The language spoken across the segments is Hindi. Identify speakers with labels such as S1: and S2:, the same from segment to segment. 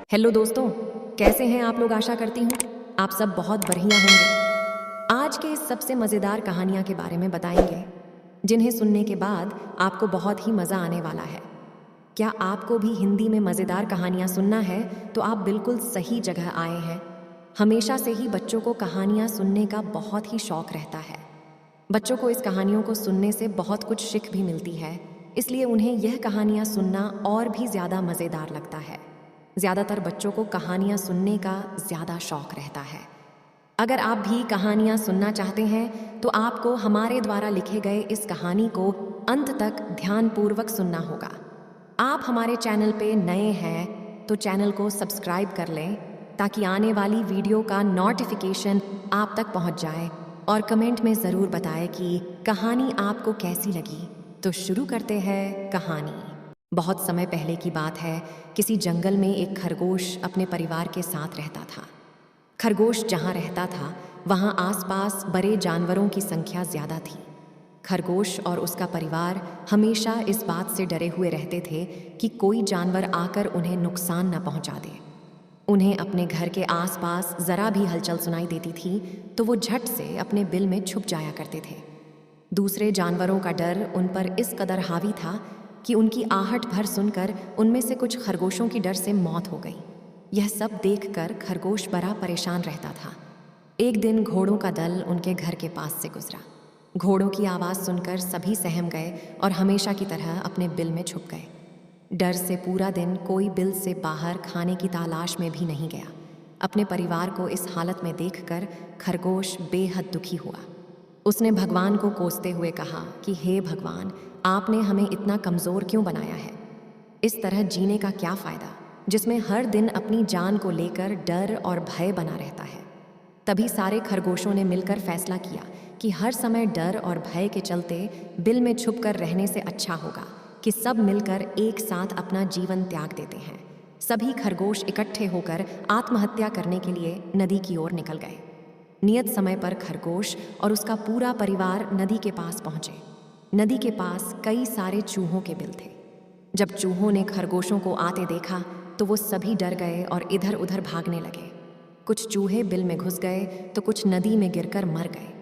S1: हेलो दोस्तों, कैसे हैं आप लोग। आशा करती हूँ आप सब बहुत बढ़िया होंगे। आज के इस सबसे मज़ेदार कहानियाँ के बारे में बताएंगे जिन्हें सुनने के बाद आपको बहुत ही मज़ा आने वाला है। क्या आपको भी हिंदी में मज़ेदार कहानियाँ सुनना है तो आप बिल्कुल सही जगह आए हैं। हमेशा से ही बच्चों को कहानियाँ सुनने का बहुत ही शौक रहता है। बच्चों को इस कहानियों को सुनने से बहुत कुछ सीख भी मिलती है, इसलिए उन्हें यह कहानियाँ सुनना और भी ज़्यादा मज़ेदार लगता है। ज़्यादातर बच्चों को कहानियाँ सुनने का ज़्यादा शौक रहता है। अगर आप भी कहानियाँ सुनना चाहते हैं तो आपको हमारे द्वारा लिखे गए इस कहानी को अंत तक ध्यानपूर्वक सुनना होगा। आप हमारे चैनल पे नए हैं तो चैनल को सब्सक्राइब कर लें ताकि आने वाली वीडियो का नोटिफिकेशन आप तक पहुंच जाए, और कमेंट में ज़रूर बताएं कि कहानी आपको कैसी लगी। तो शुरू करते हैं कहानी। बहुत समय पहले की बात है, किसी जंगल में एक खरगोश अपने परिवार के साथ रहता था। खरगोश जहाँ रहता था वहाँ आसपास बड़े जानवरों की संख्या ज़्यादा थी। खरगोश और उसका परिवार हमेशा इस बात से डरे हुए रहते थे कि कोई जानवर आकर उन्हें नुकसान न पहुँचा दे। उन्हें अपने घर के आसपास ज़रा भी हलचल सुनाई देती थी तो वो झट से अपने बिल में छुप जाया करते थे। दूसरे जानवरों का डर उन पर इस कदर हावी था कि उनकी आहट भर सुनकर उनमें से कुछ खरगोशों की डर से मौत हो गई। यह सब देखकर खरगोश बड़ा परेशान रहता था। एक दिन घोड़ों का दल उनके घर के पास से गुजरा। घोड़ों की आवाज़ सुनकर सभी सहम गए और हमेशा की तरह अपने बिल में छुप गए। डर से पूरा दिन कोई बिल से बाहर खाने की तलाश में भी नहीं गया। अपने परिवार को इस हालत में देखकर खरगोश बेहद दुखी हुआ। उसने भगवान को कोसते हुए कहा कि हे भगवान, आपने हमें इतना कमज़ोर क्यों बनाया है। इस तरह जीने का क्या फ़ायदा जिसमें हर दिन अपनी जान को लेकर डर और भय बना रहता है। तभी सारे खरगोशों ने मिलकर फैसला किया कि हर समय डर और भय के चलते बिल में छुपकर रहने से अच्छा होगा कि सब मिलकर एक साथ अपना जीवन त्याग देते हैं। सभी खरगोश इकट्ठे होकर आत्महत्या करने के लिए नदी की ओर निकल गए। नियत समय पर खरगोश और उसका पूरा परिवार नदी के पास पहुंचे। नदी के पास कई सारे चूहों के बिल थे। जब चूहों ने खरगोशों को आते देखा तो वो सभी डर गए और इधर उधर भागने लगे। कुछ चूहे बिल में घुस गए तो कुछ नदी में गिरकर मर गए।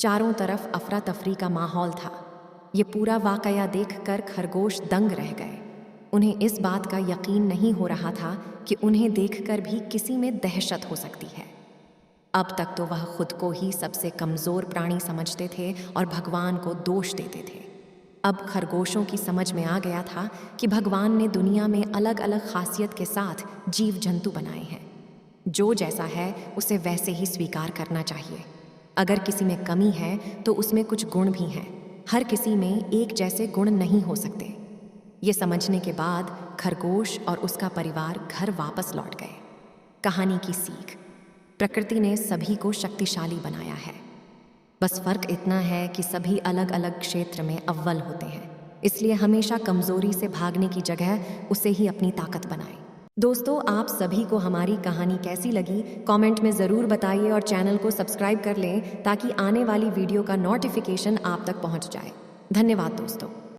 S1: चारों तरफ अफरा तफरी का माहौल था। ये पूरा वाकया देखकर खरगोश दंग रह गए। उन्हें इस बात का यकीन नहीं हो रहा था कि उन्हें देखकर भी किसी में दहशत हो सकती है। अब तक तो वह खुद को ही सबसे कमज़ोर प्राणी समझते थे और भगवान को दोष देते थे। अब खरगोशों की समझ में आ गया था कि भगवान ने दुनिया में अलग अलग खासियत के साथ जीव जंतु बनाए हैं। जो जैसा है उसे वैसे ही स्वीकार करना चाहिए। अगर किसी में कमी है तो उसमें कुछ गुण भी हैं। हर किसी में एक जैसे गुण नहीं हो सकते। ये समझने के बाद खरगोश और उसका परिवार घर वापस लौट गए। कहानी की सीख: प्रकृति ने सभी को शक्तिशाली बनाया है। बस फर्क इतना है कि सभी अलग अलग क्षेत्र में अव्वल होते हैं। इसलिए हमेशा कमजोरी से भागने की जगह उसे ही अपनी ताकत बनाएं। दोस्तों, आप सभी को हमारी कहानी कैसी लगी कमेंट में ज़रूर बताइए और चैनल को सब्सक्राइब कर लें ताकि आने वाली वीडियो का नोटिफिकेशन आप तक पहुंच जाए। धन्यवाद दोस्तों।